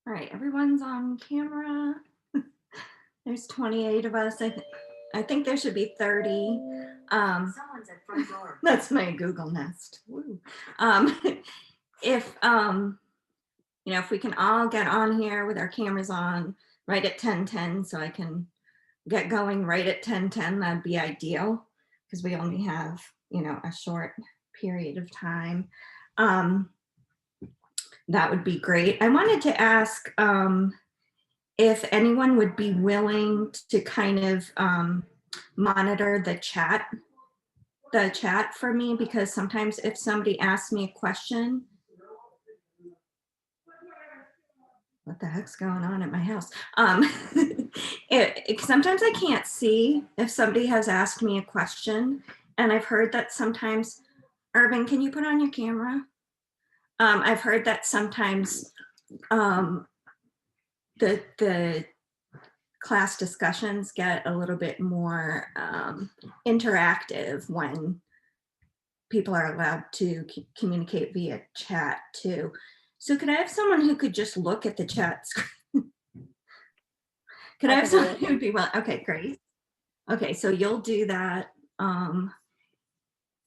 All right, everyone's on camera. There's 28 of us. I think there should be 30. Someone's at front door. That's my Google Nest. Woo. Um, if if we can all get on here with our cameras on right at 10:10, so I can get going right at 10:10, that'd be ideal because we only have a short period of time. Um, that would be great. I wanted to ask if anyone would be willing to kind of monitor the chat for me, because sometimes if somebody asks me a question, what the heck's going on at my house? Sometimes I can't see if somebody has asked me a question, and I've heard that sometimes, Irvin, can you put on your camera? I've heard that sometimes the class discussions get a little bit more interactive when people are allowed to communicate via chat too. So could I have someone who could just look at the chat screen? Could I have someone who would be well? Okay, great. Okay, so you'll do that.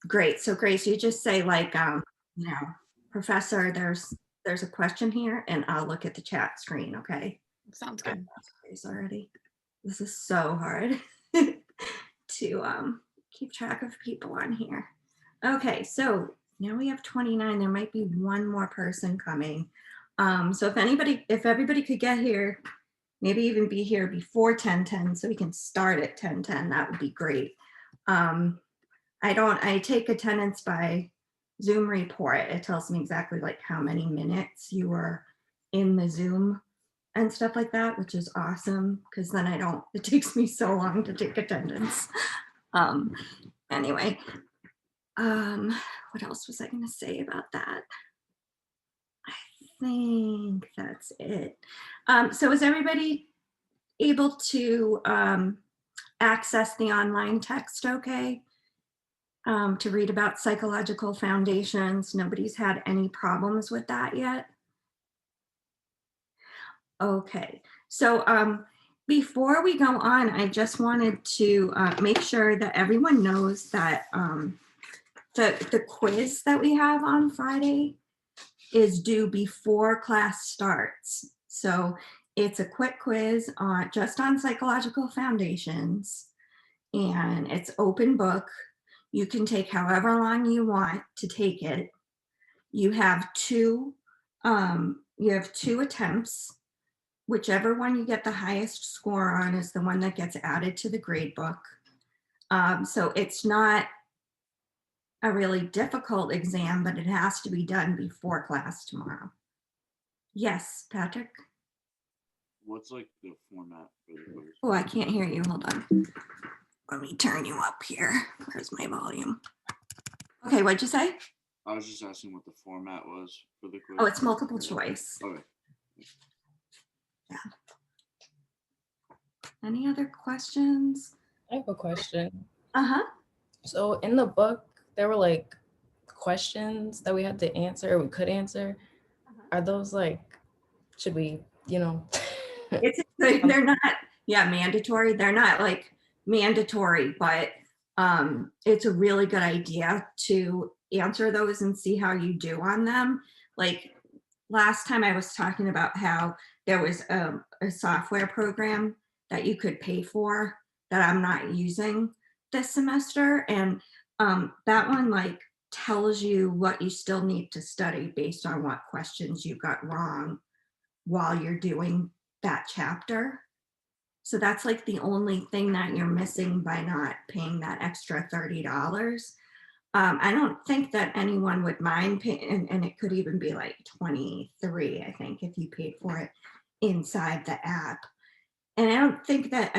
Great. So Grace, you just say like, you know, Professor, there's a question here, and I'll look at the chat screen. Okay. Sounds good. Grace already. This is so hard to keep track of people on here. Okay, so now we have 29. There might be one more person coming. So if everybody could get here, maybe even be here before 10:10 so we can start at 10:10, that would be great. I take attendance by Zoom report. It tells me exactly like how many minutes you were in the Zoom and stuff like that, which is awesome because then it takes me so long to take attendance. Anyway, what else was I going to say about that? I think that's it. So is everybody able to access the online text okay? To read about psychological foundations. Nobody's had any problems with that yet? Okay, so before we go on, I just wanted to make sure that everyone knows that the quiz that we have on Friday is due before class starts. So it's a quick quiz just on psychological foundations, and it's open book. You can take however long you want to take it. You have two attempts. Whichever one you get the highest score on is the one that gets added to the grade book. So it's not a really difficult exam, but it has to be done before class tomorrow. Yes, Patrick? What's like the format for the quiz? Oh, I can't hear you. Hold on. Let me turn you up here. Where's my volume? Okay, what'd you say? I was just asking what the format was for the quiz. Oh, it's multiple choice. Okay. Yeah. Any other questions? I have a question. Uh-huh. So in the book, there were like questions that we had to answer or we could answer. Are those like, should we, They're not, yeah, mandatory. They're not like mandatory, but it's a really good idea to answer those and see how you do on them. Like last time I was talking about how there was a software program that you could pay for that I'm not using this semester. And that one like tells you what you still need to study based on what questions you got wrong while you're doing that chapter. So that's like the only thing that you're missing by not paying that extra $30. I don't think that anyone would mind paying, and it could even be like 23, I think, if you paid for it inside the app. And I think that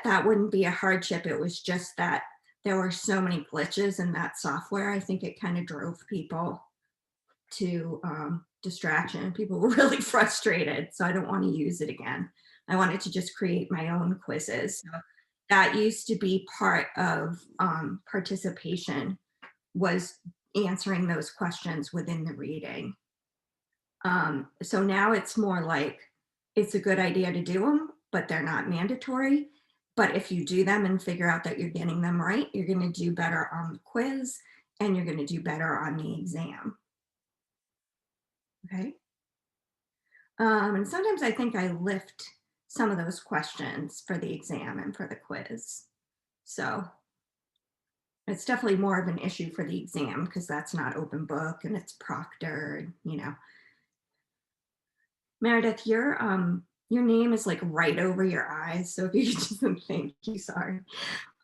that wouldn't be a hardship. It was just that there were so many glitches in that software. I think it kind of drove people to distraction. People were really frustrated, so I don't want to use it again. I wanted to just create my own quizzes. So that used to be part of participation, was answering those questions within the reading. So now it's more like it's a good idea to do them, but they're not mandatory. But if you do them and figure out that you're getting them right, you're going to do better on the quiz and you're going to do better on the exam. Okay. And sometimes I think I lift some of those questions for the exam and for the quiz. So it's definitely more of an issue for the exam because that's not open book and it's proctored, you know. Meredith, your name is like right over your eyes. So if you could just thank you, sorry.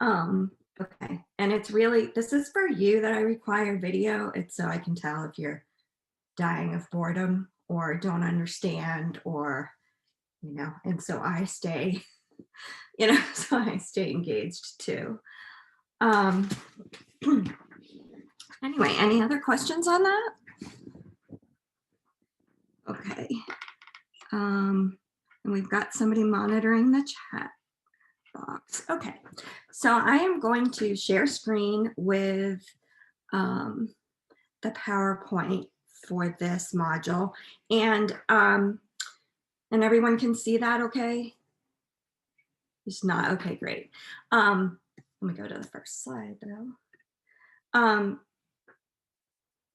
Okay. And it's really, this is for you that I require video. It's so I can tell if you're dying of boredom or don't understand or, you know, and so I stay, you know, so I stay engaged too. Anyway, any other questions on that? Okay. And we've got somebody monitoring the chat box. Okay, so I am going to share screen with the PowerPoint for this module, and everyone can see that. Okay, it's not okay. Great. Let me go to the first slide though.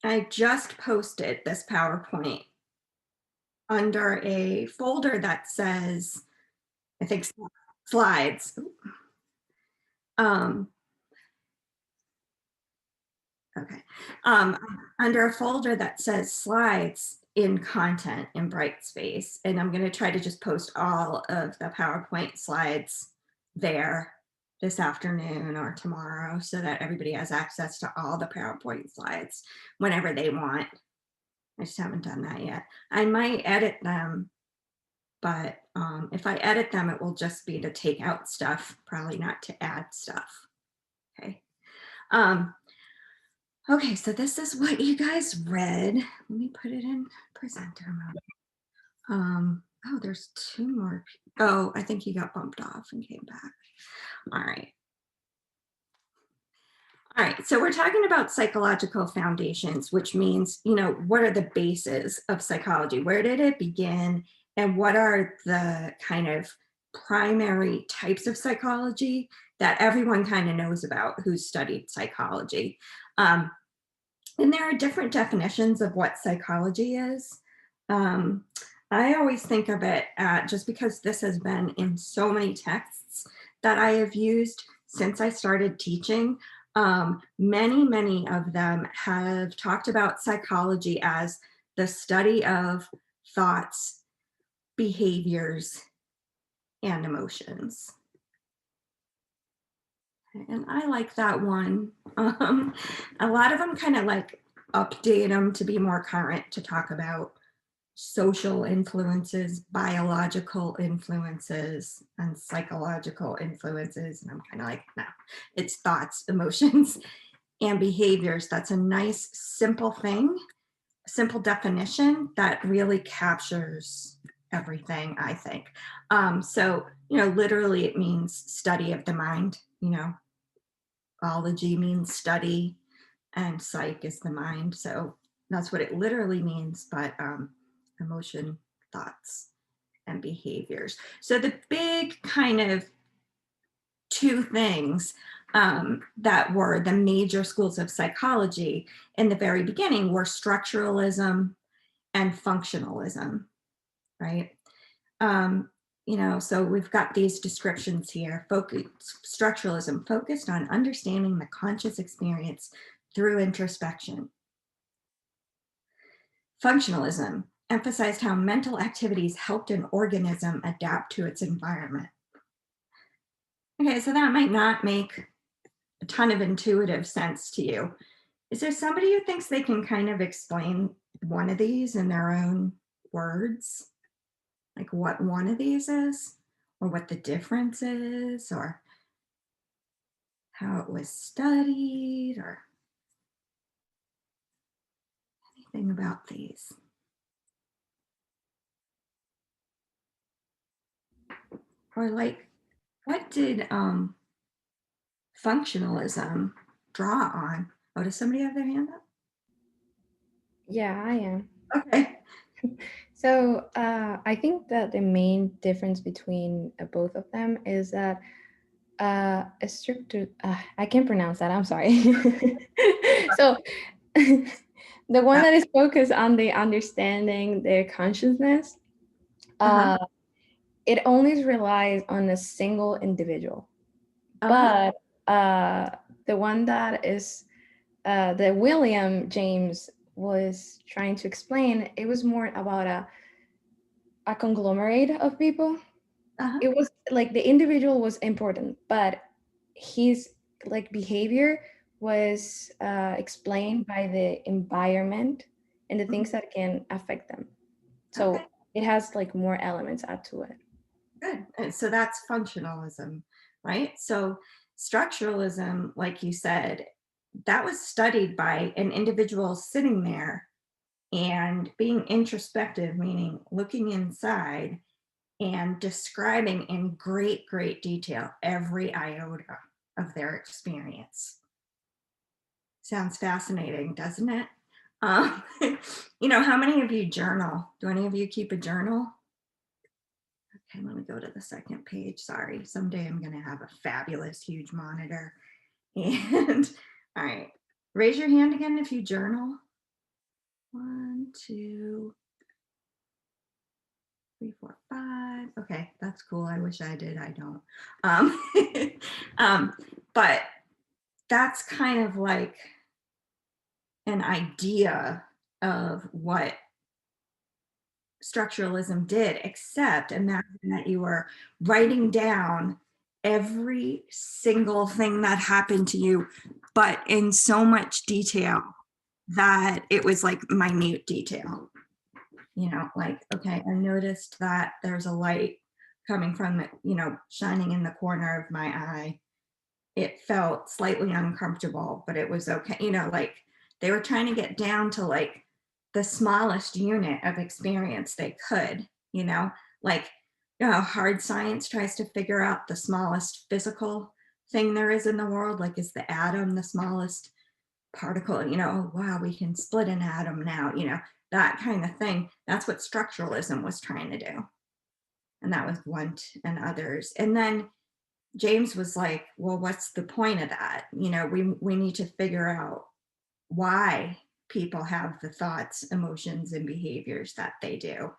I just posted this PowerPoint under a folder that says, I think, slides. Okay. Under a folder that says slides in content in Brightspace. And I'm going to try to just post all of the PowerPoint slides there this afternoon or tomorrow so that everybody has access to all the PowerPoint slides whenever they want. I just haven't done that yet. I might edit them, but if I edit them, it will just be to take out stuff, probably not to add stuff. Okay. Okay, so this is what you guys read. Let me put it in presenter mode. Oh, there's two more. Oh, I think he got bumped off and came back. All right. All right, so we're talking about psychological foundations, which means, you know, what are the bases of psychology? Where did it begin? And what are the kind of primary types of psychology that everyone kind of knows about who's studied psychology? And there are different definitions of what psychology is. I always think of it just because this has been in so many texts that I have used since I started teaching. Many of them have talked about psychology as the study of thoughts, behaviors, and emotions. And I like that one. A lot of them kind of like update them to be more current to talk about social influences, biological influences, and psychological influences. And I'm kind of like, no, it's thoughts, emotions, and behaviors. That's a nice, simple thing, simple definition that really captures everything, I think. So, you know, literally it means study of the mind, you know, ology means study and psych is the mind. So that's what it literally means, but emotion, thoughts, and behaviors. So the big kind of two things that were the major schools of psychology in the very beginning were structuralism and functionalism, right? You know, so we've got these descriptions here. Structuralism focused on understanding the conscious experience through introspection. Functionalism emphasized how mental activities helped an organism adapt to its environment. Okay, so that might not make a ton of intuitive sense to you. Is there somebody who thinks they can kind of explain one of these in their own words? Like what one of these is, or what the difference is, or how it was studied, or anything about these? Or like, what did functionalism draw on? Oh, does somebody have their hand up? Yeah, I am. Okay. So I think that the main difference between both of them is that a structure, I can't pronounce that, I'm sorry. So the one that is focused on the understanding their consciousness, Uh-huh. it only relies on a single individual. Uh-huh. But the one that is that William James was trying to explain, it was more about a conglomerate of people. Uh-huh. It was like the individual was important, but his like behavior was explained by the environment and the things that can affect them. So Okay, it has like more elements add to it. good. And so that's functionalism, right? So structuralism, like you said, that was studied by an individual sitting there and being introspective, meaning looking inside and describing in great, great detail every iota of their experience. Sounds fascinating, doesn't it? Um, how many of you journal? Do any of you keep a journal? Okay, let me go to the second page. Sorry, someday I'm going to have a fabulous, huge monitor. And all right, raise your hand again if you journal. 1, 2, 3, 4, 5. Okay, that's cool. I wish I did. I don't. Um, but that's kind of like an idea of what structuralism did, except imagine that you were writing down every single thing that happened to you, but in so much detail that it was like minute detail. Like, okay, I noticed that there's a light coming from the, shining in the corner of my eye. It felt slightly uncomfortable, but it was okay. Like they were trying to get down to like the smallest unit of experience they could, like, how hard science tries to figure out the smallest physical thing there is in the world, like is the atom the smallest particle, oh wow, we can split an atom now, that kind of thing. That's what structuralism was trying to do. And that was Wundt and others. And then James was like, well, what's the point of that? We need to figure out why people have the thoughts, emotions, and behaviors that they do.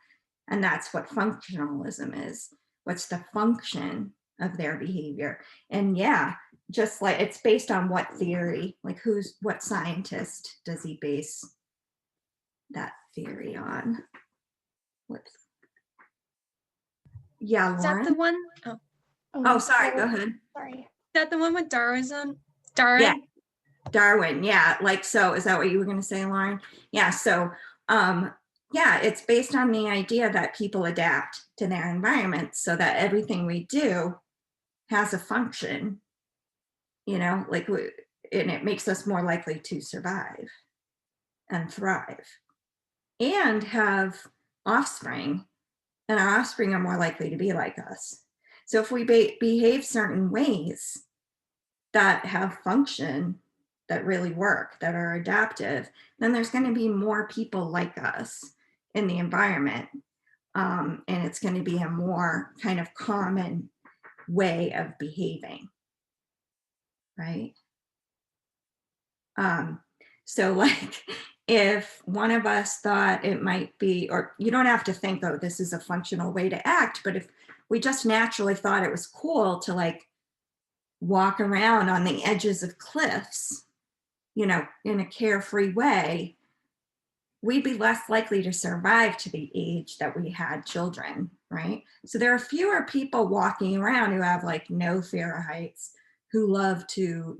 And that's what functionalism is. What's the function of their behavior? And yeah, just like it's based on what theory, like what scientist does he base that theory on? What's Yeah, Is that Lauren? the one? Oh, Oh, sorry, go ahead. sorry. Is that the one with Darwinism? Yeah, Darwin? Darwin, yeah, like, so is that what you were going to say, Lauren? Yeah, so yeah, it's based on the idea that people adapt to their environment so that everything we do has a function, like, and it makes us more likely to survive and thrive and have offspring, and our offspring are more likely to be like us. So if we behave certain ways that have function, that really work, that are adaptive, then there's going to be more people like us in the environment. And it's going to be a more kind of common way of behaving, right? So like if one of us thought it might be, or you don't have to think, oh, this is a functional way to act, but if we just naturally thought it was cool to like walk around on the edges of cliffs, in a carefree way, we'd be less likely to survive to the age that we had children, right? So there are fewer people walking around who have like no fear of heights, who love to,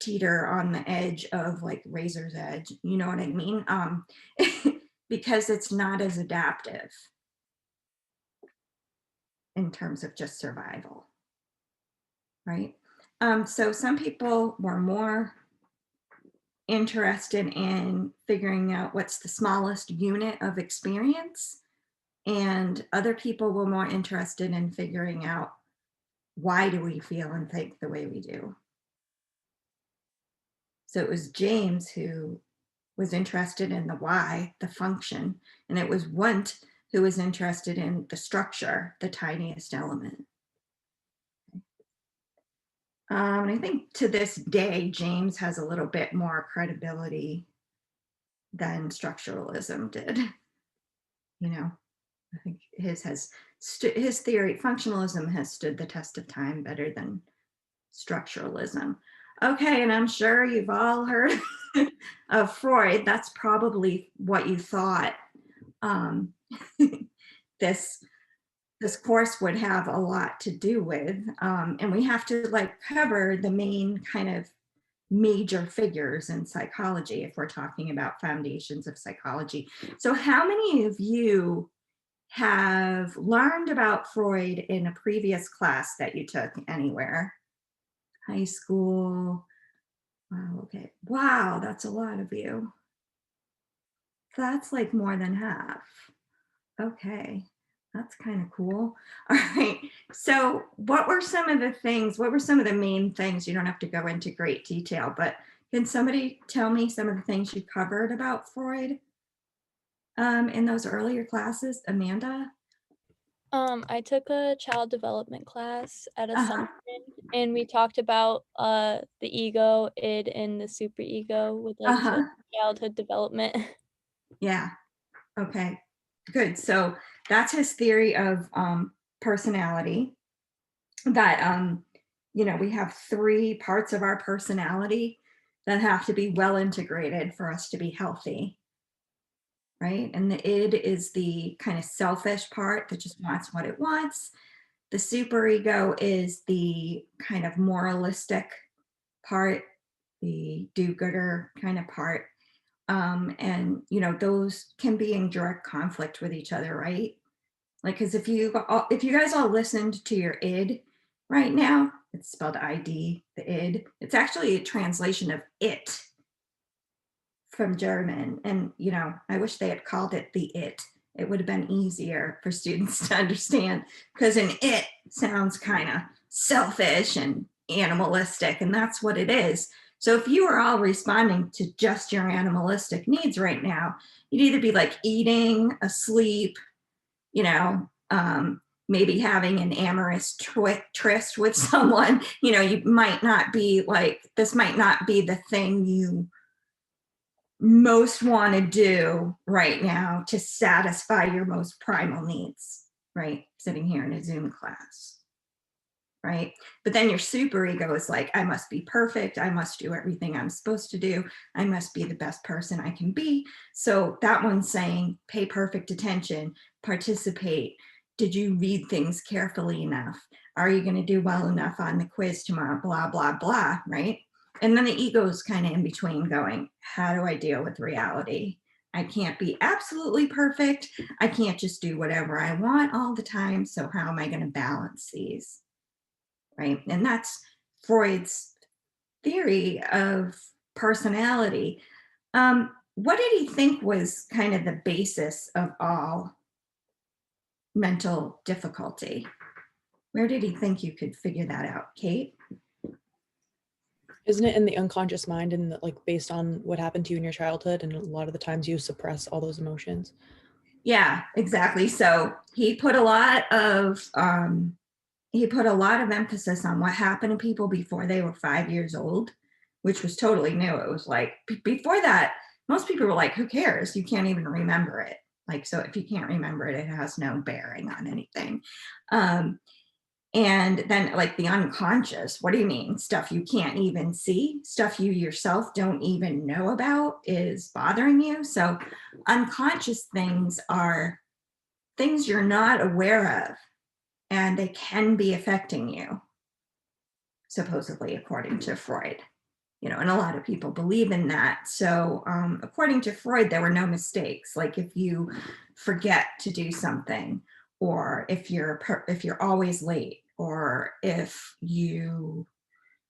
teeter on the edge of like razor's edge, you know what I mean? Because it's not as adaptive in terms of just survival, right? So some people were more interested in figuring out what's the smallest unit of experience, and other people were more interested in figuring out why do we feel and think the way we do. So it was James who was interested in the why, the function, and it was Wundt who was interested in the structure, the tiniest element. And I think to this day, James has a little bit more credibility than structuralism did. You know, I think his his theory, functionalism has stood the test of time better than structuralism. Okay, and I'm sure you've all heard of Freud. That's probably what you thought this this course would have a lot to do with. And we have to like cover the main kind of major figures in psychology if we're talking about foundations of psychology. So how many of you have learned about Freud in a previous class that you took anywhere? High school? Wow, okay. Wow, that's a lot of you. That's like more than half. Okay, that's kind of cool. All right, so what were some of the main things? You don't have to go into great detail, but can somebody tell me some of the things you covered about Freud in those earlier classes? Amanda? I took a child development class at Uh-huh. Assumption, and we talked about the ego, id, and the superego with like Uh-huh. childhood development. Yeah, okay, good. So that's his theory of personality, that we have 3 parts of our personality that have to be well integrated for us to be healthy, right? And the id is the kind of selfish part that just wants what it wants. The superego is the kind of moralistic part, the do-gooder kind of part. And those can be in direct conflict with each other, right? Like, because if you guys all listened to your id right now, it's spelled ID, the id. It's actually a translation of it from German. And I wish they had called it the it. It would have been easier for students to understand, because an it sounds kind of selfish and animalistic, and that's what it is. So if you are all responding to just your animalistic needs right now, you'd either be like eating, asleep, maybe having an amorous tryst with someone. You might not be like, this might not be the thing you most want to do right now to satisfy your most primal needs, right? Sitting here in a Zoom class, right? But then your superego is like, I must be perfect. I must do everything I'm supposed to do. I must be the best person I can be. So that one's saying, pay perfect attention, participate. Did you read things carefully enough? Are you going to do well enough on the quiz tomorrow? Blah, blah, blah, right? And then the ego is kind of in between going, how do I deal with reality? I can't be absolutely perfect. I can't just do whatever I want all the time. So how am I going to balance these? Right? And that's Freud's theory of personality. What did he think was kind of the basis of all mental difficulty? Where did he think you could figure that out, Kate? Isn't it in the unconscious mind and like based on what happened to you in your childhood, and a lot of the times you suppress all those emotions? Yeah, exactly. So he put a lot of emphasis on what happened to people before they were 5 years old, which was totally new. It was like before that, most people were like, who cares? You can't even remember it. Like, so if you can't remember it, it has no bearing on anything. And then like the unconscious, what do you mean? Stuff you can't even see, stuff you yourself don't even know about is bothering you. So unconscious things are things you're not aware of, and they can be affecting you, supposedly, according to Freud. And a lot of people believe in that. So according to Freud, there were no mistakes. Like if you forget to do something, or if you're always late, or if you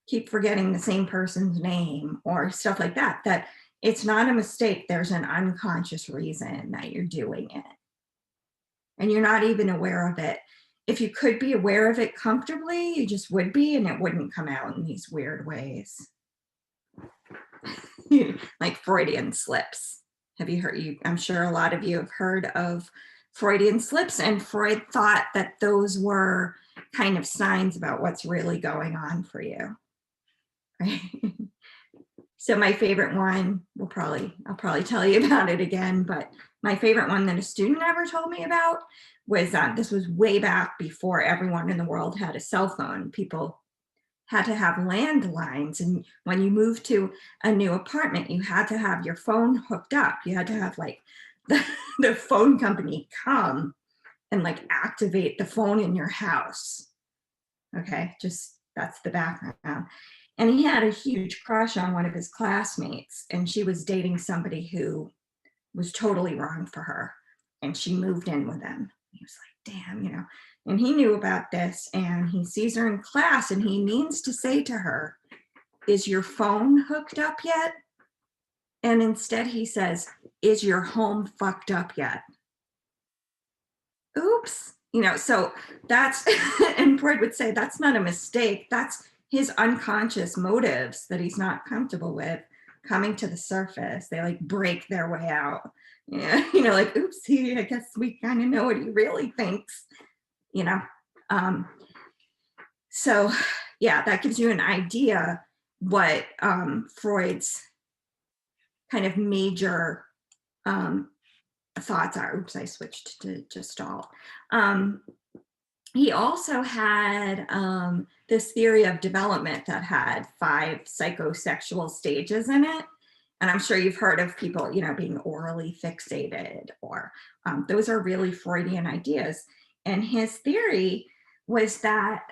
keep forgetting the same person's name or stuff like that, that it's not a mistake. There's an unconscious reason that you're doing it, and you're not even aware of it. If you could be aware of it comfortably, you just would be, and it wouldn't come out in these weird ways. like Freudian slips. Have you heard, I'm sure a lot of you have heard of Freudian slips, and Freud thought that those were kind of signs about what's really going on for you. Right? So my favorite one, I'll probably tell you about it again, but my favorite one that a student ever told me about was this was way back before everyone in the world had a cell phone. People had to have landlines, and when you moved to a new apartment, you had to have your phone hooked up. You had to have like the phone company come and like activate the phone in your house. Okay, just that's the background. And he had a huge crush on one of his classmates, and she was dating somebody who was totally wrong for her, and she moved in with him. He was like, damn, you know. And he knew about this, and he sees her in class, and he means to say to her, is your phone hooked up yet? And instead he says, is your home fucked up yet? Oops. You know, so that's, and Freud would say, that's not a mistake. That's his unconscious motives that he's not comfortable with coming to the surface. They like break their way out. Yeah, you know, like, oops, I guess we kind of know what he really thinks, you know. So yeah, that gives you an idea what Freud's kind of major thoughts are. Oops, I switched to Gestalt. He also had this theory of development that had 5 psychosexual stages in it. And I'm sure you've heard of people, you know, being orally fixated, or those are really Freudian ideas. And his theory was that,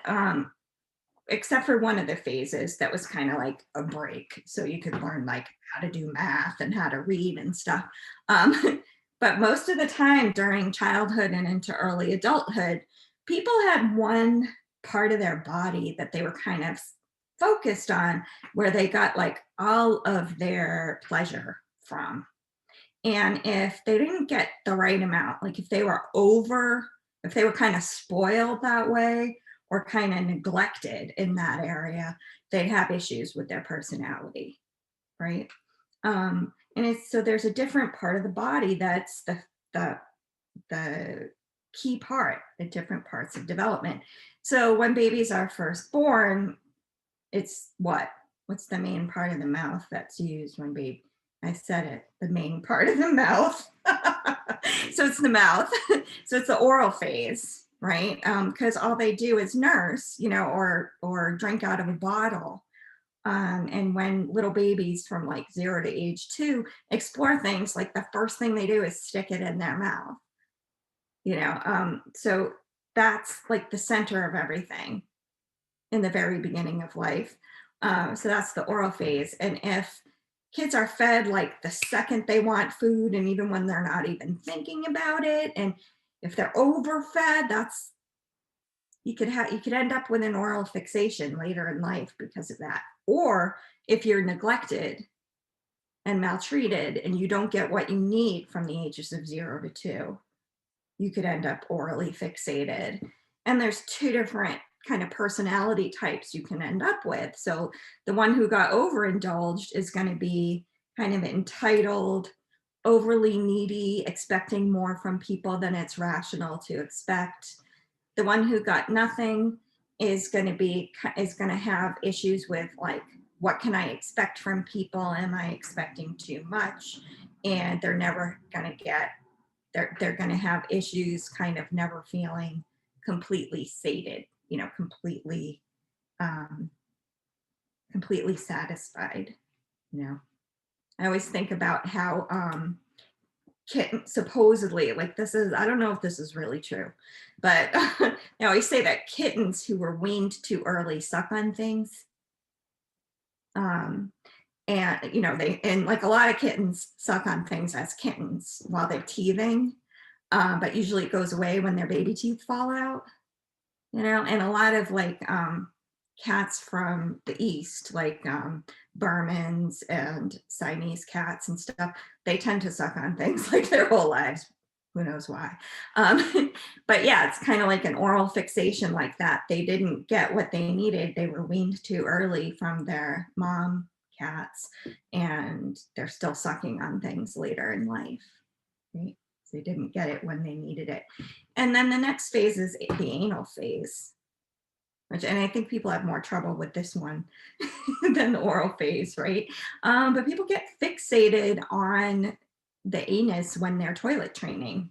except for one of the phases that was kind of like a break, so you could learn like how to do math and how to read and stuff. But most of the time during childhood and into early adulthood, people had one part of their body that they were kind of focused on, where they got like all of their pleasure from. And if they didn't get the right amount, like if they were kind of spoiled that way, or kind of neglected in that area, they'd have issues with their personality, right? And it's, so there's a different part of the body that's the key part, the different parts of development. So when babies are first born, it's what's the main part of the mouth that's used when I said it, the main part of the mouth. So it's the mouth. So it's the oral phase, right? Because all they do is nurse, you know, or drink out of a bottle. And when little babies from like 0 to age 2 explore things, like the first thing they do is stick it in their mouth, you know. So that's like the center of everything in the very beginning of life. So that's the oral phase. And if kids are fed like the second they want food, and even when they're not even thinking about it, and if they're overfed, that's, you could end up with an oral fixation later in life because of that. Or if you're neglected and maltreated and you don't get what you need from the ages of 0 to 2, you could end up orally fixated. And there's 2 different kind of personality types you can end up with. So the one who got overindulged is going to be kind of entitled, overly needy, expecting more from people than it's rational to expect. The one who got nothing is going to have issues with like, what can I expect from people? Am I expecting too much? And they're never going to get, they're going to have issues kind of never feeling completely sated, you know, completely satisfied, you know. I always think about how kittens, supposedly, like this is, I don't know if this is really true, but they always say that kittens who were weaned too early suck on things. And you know, and like a lot of kittens suck on things as kittens while they're teething, but usually it goes away when their baby teeth fall out, you know. And a lot of like cats from the East, like Burmans and Siamese cats and stuff, they tend to suck on things like their whole lives. Who knows why? But yeah, it's kind of like an oral fixation like that. They didn't get what they needed. They were weaned too early from their mom cats, and they're still sucking on things later in life, right? They didn't get it when they needed it. And then the next phase is the anal phase, and I think people have more trouble with this one than the oral phase, right? But people get fixated on the anus when they're toilet training.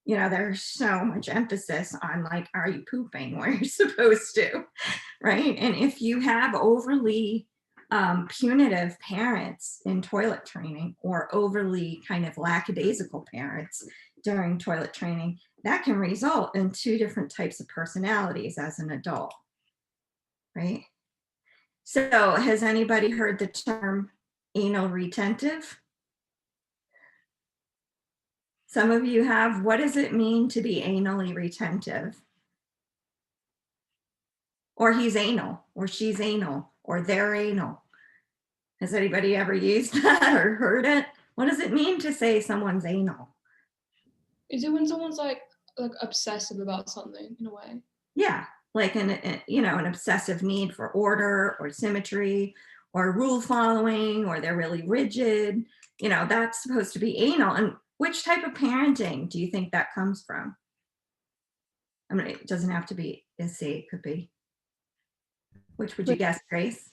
You know, there's so much emphasis on like, are you pooping where you're supposed to, right? And if you have overly punitive parents in toilet training, or overly kind of lackadaisical parents during toilet training, that can result in two different types of personalities as an adult, right? So has anybody heard the term anal retentive? Some of you have. What does it mean to be anally retentive? Or he's anal, or she's anal, or they're anal. Has anybody ever used that or heard it? What does it mean to say someone's anal? Is it when someone's like obsessive about something in a way? Yeah, like an obsessive need for order or symmetry or rule following, or they're really rigid. You know, that's supposed to be anal. And which type of parenting do you think that comes from? I mean, it doesn't have to be SC, it could be. Which would you guess, Grace?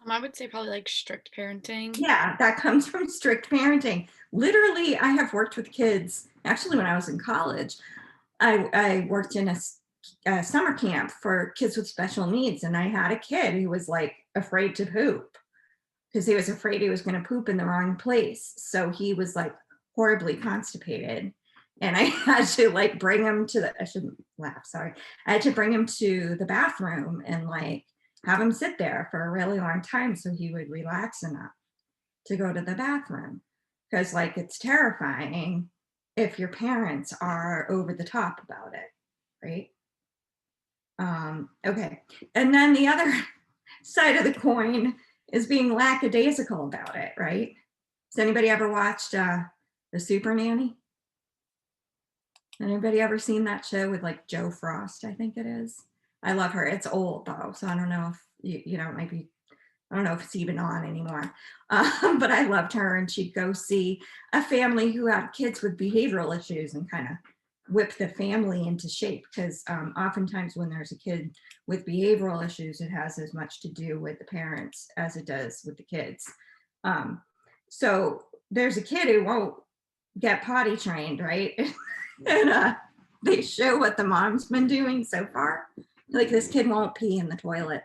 I would say probably like strict parenting. Yeah, that comes from strict parenting. Literally, I have worked with kids. Actually, when I was in college, I worked in a summer camp for kids with special needs. And I had a kid who was like afraid to poop because he was afraid he was going to poop in the wrong place. So he was like horribly constipated. And I had to like bring him to I shouldn't laugh, sorry. I had to bring him to the bathroom and like have him sit there for a really long time so he would relax enough to go to the bathroom. Because like it's terrifying if your parents are over the top about it, right? Okay, and then the other side of the coin is being lackadaisical about it, right? Has anybody ever watched The Super Nanny? Anybody ever seen that show with like Joe Frost, I think it is? I love her. It's old though, so I don't know if you know, maybe I don't know if it's even on anymore. But I loved her, and she'd go see a family who had kids with behavioral issues and kind of whip the family into shape, because oftentimes when there's a kid with behavioral issues, it has as much to do with the parents as it does with the kids. So there's a kid who won't get potty trained, right? And they show what the mom's been doing so far. Like, this kid won't pee in the toilet.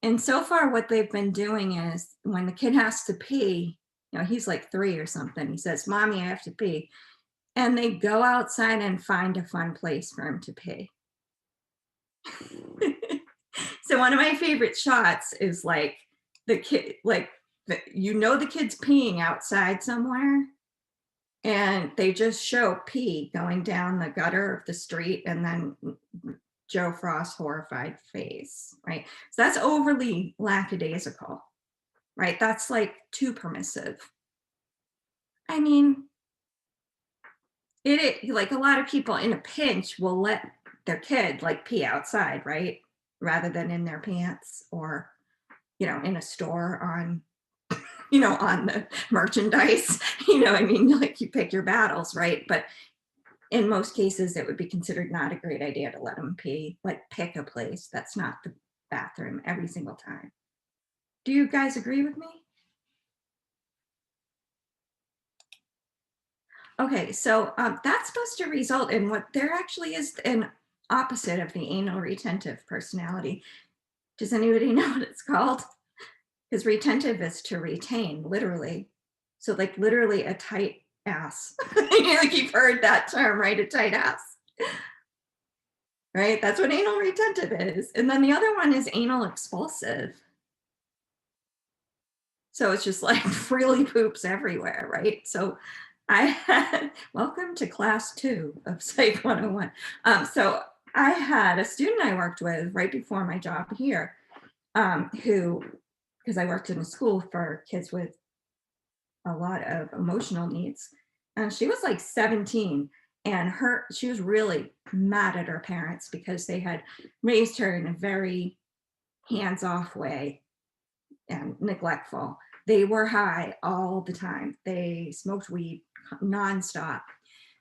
And so far what they've been doing is when the kid has to pee, you know, he's like 3 or something, he says, "Mommy, I have to pee." And they go outside and find a fun place for him to pee. So one of my favorite shots is like the kid, like, you know, the kid's peeing outside somewhere, and they just show pee going down the gutter of the street, and then Joe Frost's horrified face, right? So that's overly lackadaisical, right? That's like too permissive. I mean, like a lot of people in a pinch will let their kid like pee outside, right? Rather than in their pants, or, you know, in a store on, you know, on the merchandise, you know, I mean, like you pick your battles, right? But in most cases, it would be considered not a great idea to let them pee, like pick a place that's not the bathroom every single time. Do you guys agree with me? Okay, so that's supposed to result in what there actually is an opposite of the anal retentive personality. Does anybody know what it's called? Because retentive is to retain, literally. So like literally a tight ass. Like you've heard that term, right? A tight ass. Right? That's what anal retentive is. And then the other one is anal expulsive. So it's just like freely poops everywhere, right? So I had, welcome to class 2 of Psych 101. So I had a student I worked with right before my job here, who, because I worked in a school for kids with a lot of emotional needs, and she was like 17, and she was really mad at her parents because they had raised her in a very hands-off way, and neglectful. They were high all the time. They smoked weed nonstop.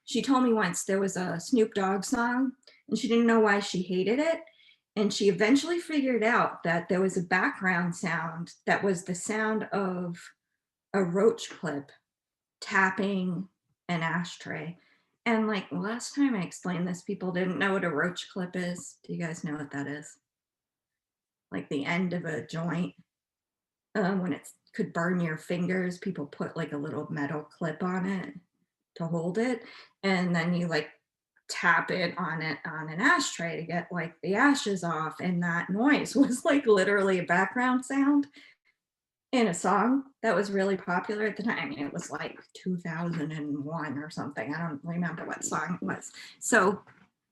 She told me once there was a Snoop Dogg song and she didn't know why she hated it. And she eventually figured out that there was a background sound that was the sound of a roach clip tapping an ashtray. And like last time I explained this, people didn't know what a roach clip is. Do you guys know what that is? Like the end of a joint. When it could burn your fingers, people put like a little metal clip on it to hold it. And then you like tap it on an ashtray to get like the ashes off. And that noise was like literally a background sound in a song that was really popular at the time. It was like 2001 or something. I don't remember what song it was. So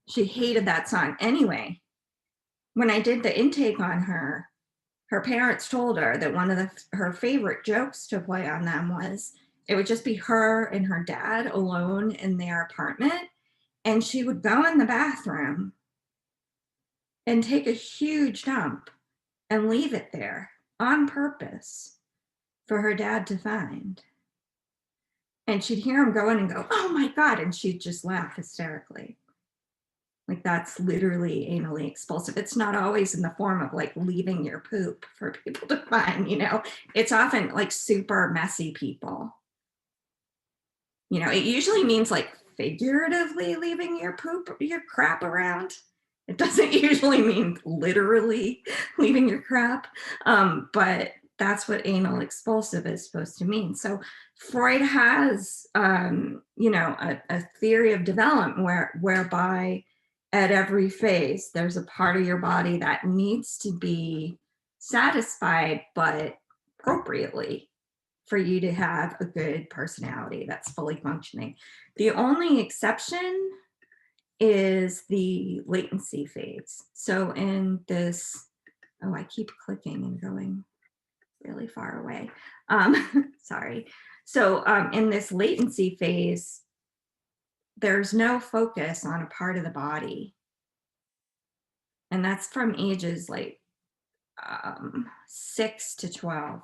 she hated that song. Anyway, when I did the intake on her parents told her that one of her favorite jokes to play on them was it would just be her and her dad alone in their apartment. And she would go in the bathroom and take a huge dump and leave it there on purpose for her dad to find. And she'd hear him go in and go, "Oh my God." And she'd just laugh hysterically. Like that's literally anally expulsive. It's not always in the form of like leaving your poop for people to find, you know, it's often like super messy people. You know, it usually means like figuratively leaving your poop, your crap around. It doesn't usually mean literally leaving your crap, but that's what anal expulsive is supposed to mean. So Freud has, you know, a theory of development whereby at every phase, there's a part of your body that needs to be satisfied, but appropriately for you to have a good personality that's fully functioning. The only exception is the latency phase. So in this, oh, I keep clicking and going really far away. Sorry. So in this latency phase, there's no focus on a part of the body. And that's from ages like 6 to 12.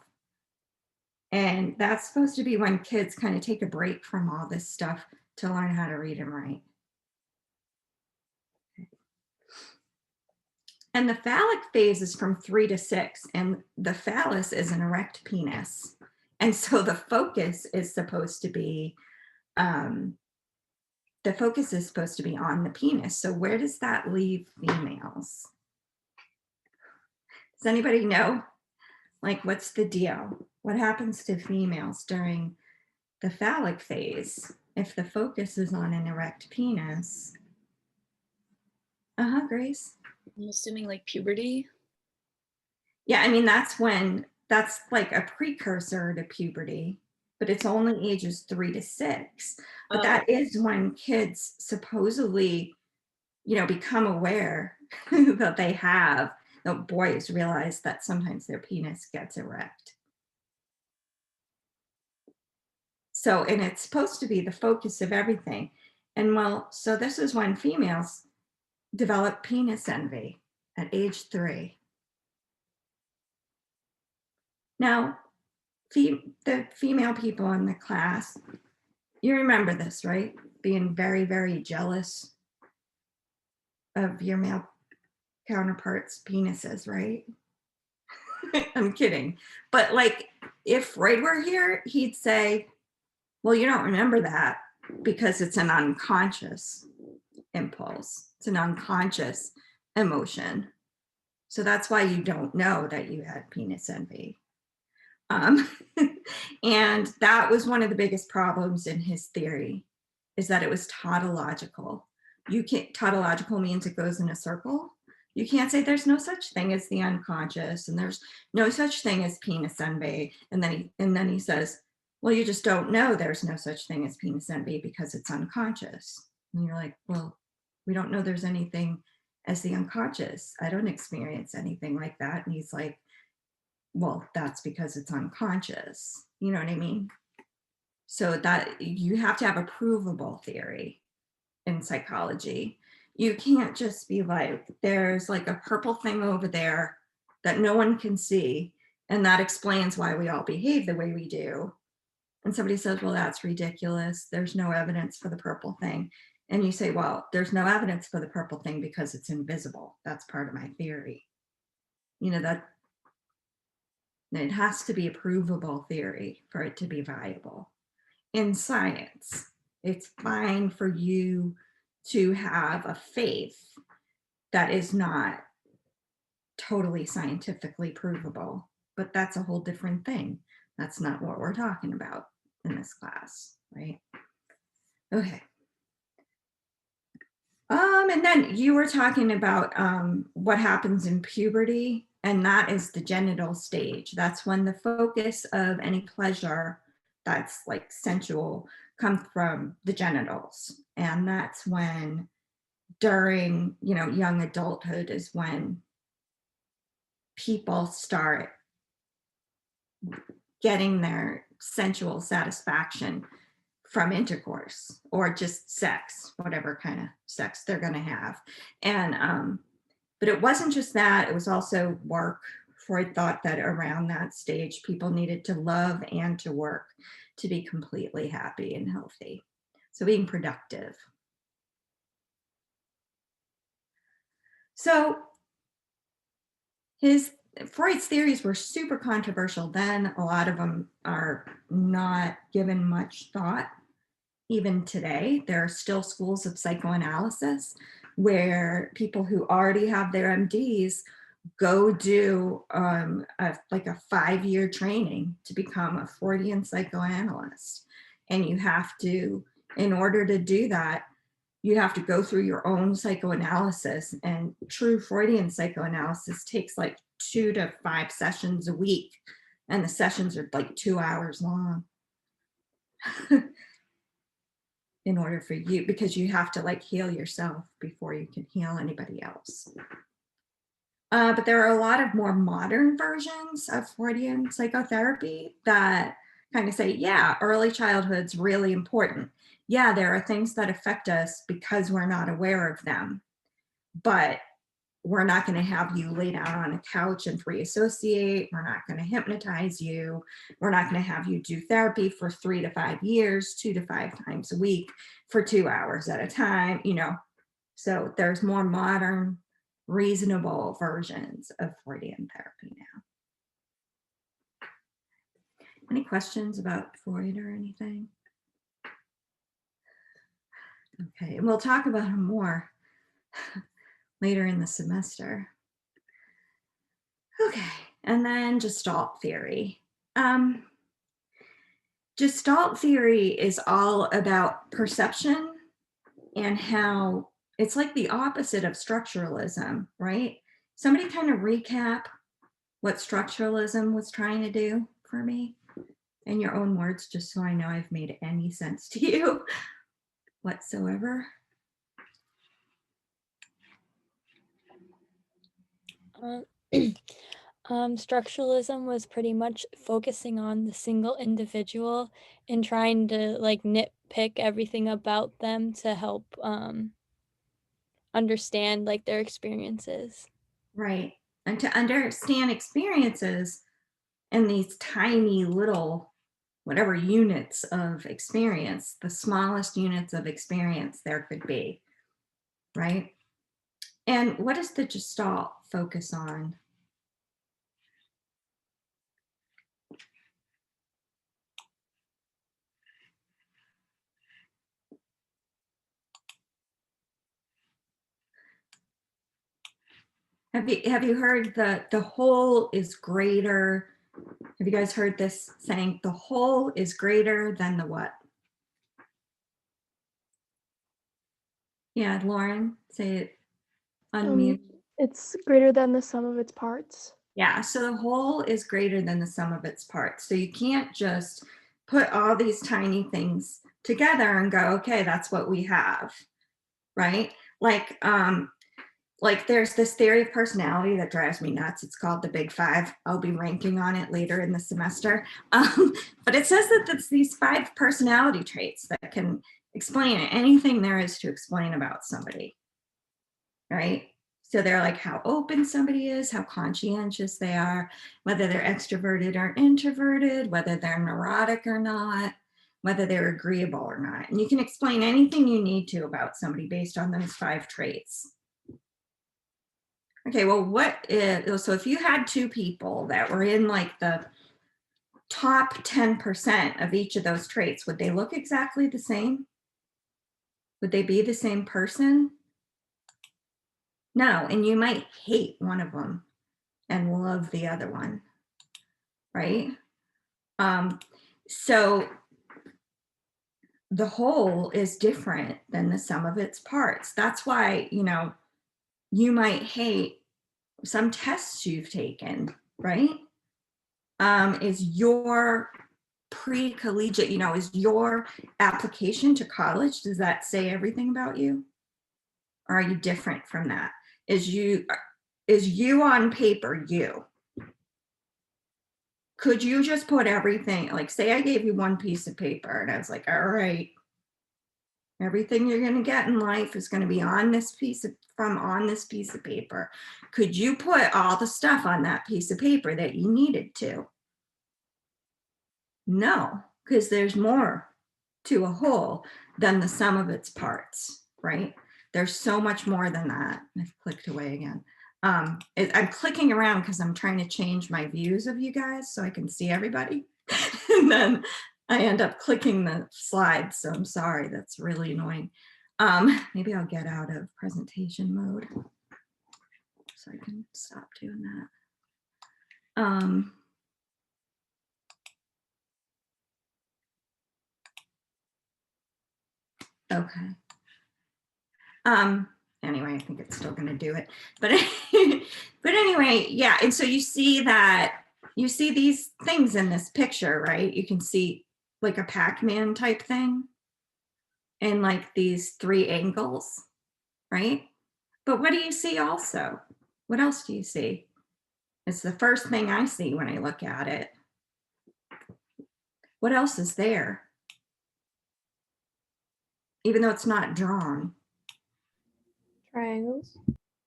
And that's supposed to be when kids kind of take a break from all this stuff to learn how to read and write. And the phallic phase is from 3 to 6, and the phallus is an erect penis. And so the focus is supposed to be on the penis. So where does that leave females? Does anybody know? Like, what's the deal? What happens to females during the phallic phase if the focus is on an erect penis? Grace. I'm assuming like puberty. Yeah, I mean, that's like a precursor to puberty, but it's only ages 3 to 6. But that is when kids supposedly, you know, become aware that they have, the boys realize that sometimes their penis gets erect. So, and it's supposed to be the focus of everything. And well, so this is when females develop penis envy at age 3. Now, the female people in the class, you remember this, right? Being very, very jealous of your male counterparts' penises, right? I'm kidding. But like, if Freud were here, he'd say, well, you don't remember that because it's an unconscious impulse. It's an unconscious emotion. So that's why you don't know that you had penis envy. And that was one of the biggest problems in his theory, is that it was tautological. Tautological means it goes in a circle. You can't say there's no such thing as the unconscious and there's no such thing as penis envy. And then he says, well, you just don't know there's no such thing as penis envy because it's unconscious. And you're like, well, we don't know there's anything as the unconscious. I don't experience anything like that. And he's like, well, that's because it's unconscious. You know what I mean? So that you have to have a provable theory in psychology. You can't just be like, there's like a purple thing over there that no one can see, And that explains why we all behave the way we do. And somebody says, well, that's ridiculous. There's no evidence for the purple thing. And you say, well, there's no evidence for the purple thing because it's invisible. That's part of my theory. You know, that it has to be a provable theory for it to be viable. In science, it's fine for you to have a faith that is not totally scientifically provable, but that's a whole different thing. That's not what we're talking about in this class, right? Okay. And then you were talking about what happens in puberty, and that is the genital stage. That's when the focus of any pleasure that's like sensual comes from the genitals. And that's when during, you know, young adulthood is when people start getting their sensual satisfaction from intercourse or just sex, whatever kind of sex they're going to have. And but it wasn't just that, it was also work. Freud thought that around that stage people needed to love and to work to be completely happy and healthy, so being productive. So Freud's theories were super controversial then. A lot of them are not given much thought. Even today, there are still schools of psychoanalysis where people who already have their MDs go do like a 5-year training to become a Freudian psychoanalyst. And you have to, in order to do that, you have to go through your own psychoanalysis, and true Freudian psychoanalysis takes like 2 to 5 sessions a week, and the sessions are like 2 hours long. In order for you, because you have to like heal yourself before you can heal anybody else. But there are a lot of more modern versions of Freudian psychotherapy that kind of say, yeah, early childhood's really important. Yeah, there are things that affect us because we're not aware of them, but we're not going to have you lay down on a couch and free associate. We're not going to hypnotize you. We're not going to have you do therapy for 3 to 5 years, 2 to 5 times a week for 2 hours at a time, you know. So there's more modern, reasonable versions of Freudian therapy now. Any questions about Freud or anything? Okay, and we'll talk about him more later in the semester. Okay, and then Gestalt theory. Gestalt theory is all about perception and how it's like the opposite of structuralism, right? Somebody kind of recap what structuralism was trying to do for me in your own words, just so I know I've made any sense to you whatsoever. Structuralism was pretty much focusing on the single individual and trying to like nitpick everything about them to help understand like their experiences. Right. And to understand experiences in these tiny little, whatever units of experience, the smallest units of experience there could be, right? And what does the Gestalt focus on? Have you heard the whole is greater? Have you guys heard this saying, the whole is greater than the what? Yeah, Lauren, say it, unmute. It's greater than the sum of its parts. Yeah, so the whole is greater than the sum of its parts. So you can't just put all these tiny things together and go, okay, that's what we have, right? Like there's this theory of personality that drives me nuts. It's called the Big Five. I'll be ranking on it later in the semester. But it says that it's these 5 personality traits that can explain anything there is to explain about somebody, right? So they're like how open somebody is, how conscientious they are, whether they're extroverted or introverted, whether they're neurotic or not, whether they're agreeable or not. And you can explain anything you need to about somebody based on those 5 traits. Okay, well, so if you had 2 people that were in like the top 10% of each of those traits, would they look exactly the same? Would they be the same person? No, and you might hate one of them and love the other one, right? So the whole is different than the sum of its parts. That's why, you might hate some tests you've taken, right? Is your pre-collegiate, is your application to college, does that say everything about you? Or are you different from that? Is you on paper you? Could you just put everything, like say I gave you one piece of paper and I was like, all right, everything you're going to get in life is going to be on this piece of paper. Could you put all the stuff on that piece of paper that you needed to? No, because there's more to a whole than the sum of its parts, right? There's so much more than that. I've clicked away again. I'm clicking around because I'm trying to change my views of you guys so I can see everybody. And then I end up clicking the slides. So I'm sorry, that's really annoying. Maybe I'll get out of presentation mode so I can stop doing that. Okay. Anyway, I think it's still going to do it, but anyway, yeah. And so you see these things in this picture, right? You can see like a Pac-Man type thing and like these 3 angles, right? But what do you see also? What else do you see? It's the first thing I see when I look at it. What else is there? Even though it's not drawn. Triangles.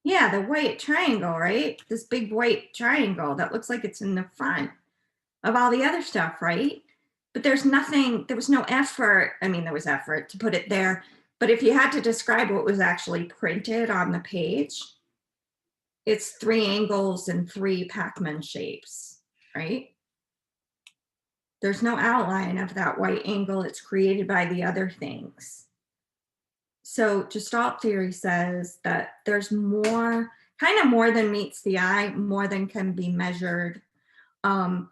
Yeah, the white triangle, right? This big white triangle that looks like it's in the front of all the other stuff, right? But there was no effort. I mean, there was effort to put it there. But if you had to describe what was actually printed on the page, it's 3 angles and 3 Pac-Man shapes, right? There's no outline of that white angle. It's created by the other things. So Gestalt theory says that there's more than meets the eye, more than can be measured. And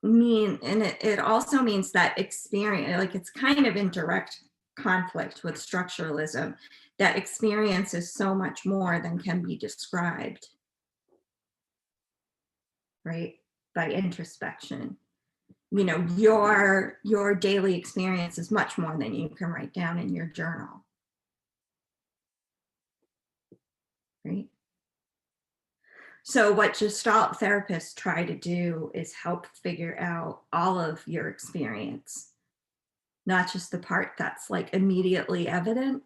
it also means that experience, like it's kind of in direct conflict with structuralism, that experience is so much more than can be described, right? By introspection. Your daily experience is much more than you can write down in your journal, right? So what Gestalt therapists try to do is help figure out all of your experience, not just the part that's like immediately evident,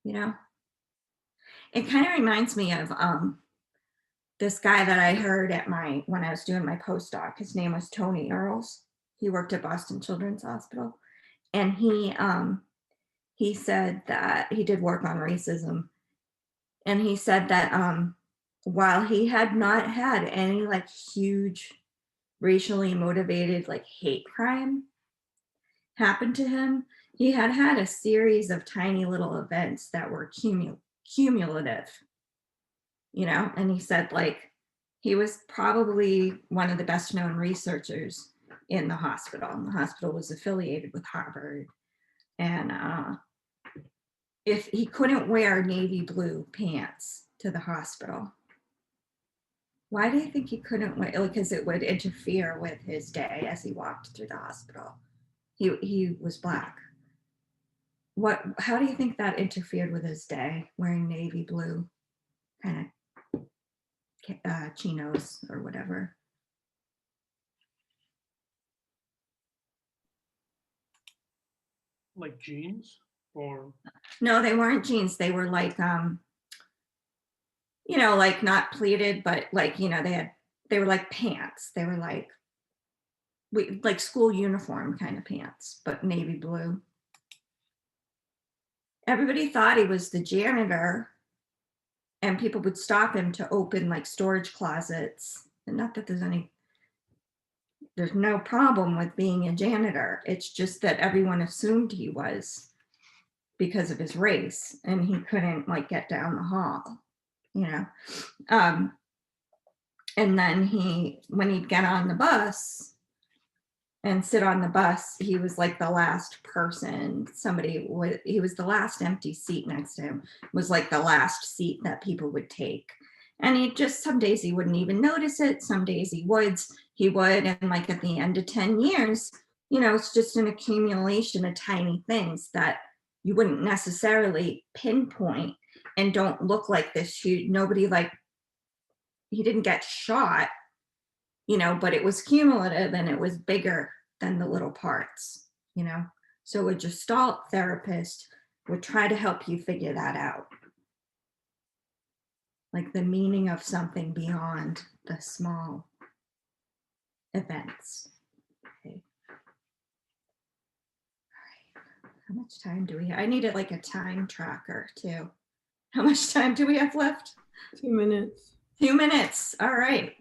It kind of reminds me of this guy that I heard when I was doing my postdoc. His name was Tony Earls. He worked at Boston Children's Hospital. And he said that he did work on racism. And he said that while he had not had any like huge racially motivated like hate crime happen to him, he had a series of tiny little events that were cumulative, and he said like he was probably one of the best known researchers in the hospital. And the hospital was affiliated with Harvard. And if he couldn't wear navy blue pants to the hospital, why do you think he couldn't wear? Because it would interfere with his day as he walked through the hospital. He was Black. How do you think that interfered with his day, wearing navy blue kind of chinos or whatever? Like jeans or? No, they weren't jeans. They were like like not pleated, but like, they were like pants. They were like, like school uniform kind of pants, but navy blue. Everybody thought he was the janitor, and people would stop him to open like storage closets. And not that there's no problem with being a janitor. It's just that everyone assumed he was because of his race, and he couldn't like get down the hall, And then when he'd get on the bus and sit on the bus, he was like the last person. He was the last empty seat next to him, was like the last seat that people would take. And some days he wouldn't even notice it. Some days he would. And like at the end of 10 years, it's just an accumulation of tiny things that you wouldn't necessarily pinpoint and don't look like this huge. He didn't get shot, but it was cumulative and it was bigger than the little parts, So a Gestalt therapist would try to help you figure that out. Like the meaning of something beyond the small events. Okay. All right. How much time do we have? I needed like a time tracker too. How much time do we have left? 2 minutes. 2 minutes. All right.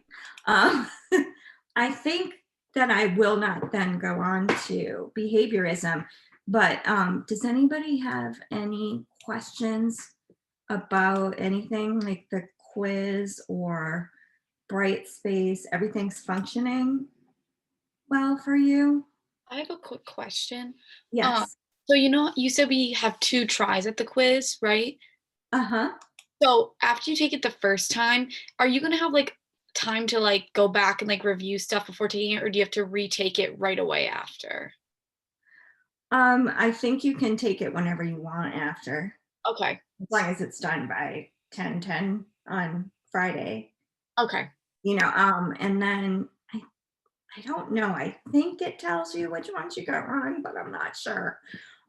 I think that I will not then go on to behaviorism, but does anybody have any questions about anything like the quiz or Brightspace? Everything's functioning well for you? I have a quick question. Yes. So you said we have 2 tries at the quiz, right? Uh-huh. So after you take it the first time, are you gonna have like time to like go back and like review stuff before taking it, or do you have to retake it right away after? I think you can take it whenever you want after, Okay. as long as it's done by 10:10 on Friday. Okay. And then I don't know. I think it tells you which ones you got wrong, but I'm not sure.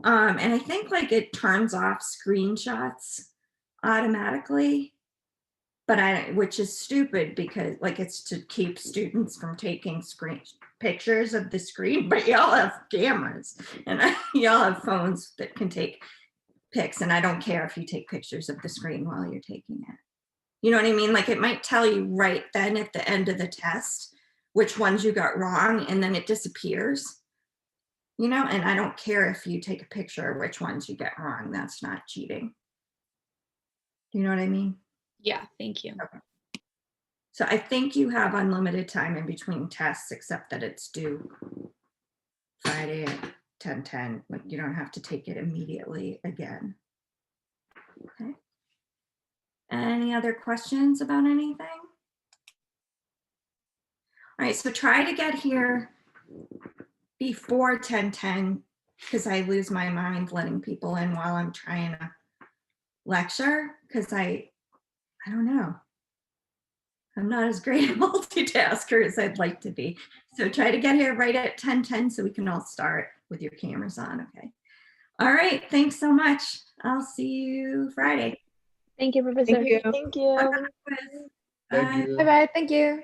And I think like it turns off screenshots automatically, which is stupid because like it's to keep students from taking pictures of the screen, but y'all have cameras and y'all have phones that can take pics, and I don't care if you take pictures of the screen while you're taking it. You know what I mean? Like it might tell you right then at the end of the test which ones you got wrong, and then it disappears. And I don't care if you take a picture of which ones you get wrong. That's not cheating. Do you know what I mean? Yeah, thank you. Okay. So I think you have unlimited time in between tests, except that it's due Friday at 10:10. Like you don't have to take it immediately again. Okay. Any other questions about anything? All right, so try to get here before 10:10 because I lose my mind letting people in while I'm trying to lecture because I don't know. I'm not as great a multitasker as I'd like to be. So try to get here right at 10:10 so we can all start with your cameras on, okay? All right, thanks so much. I'll see you Friday. Thank you, Professor. Thank you. Thank you. Bye. Bye-bye. Thank you.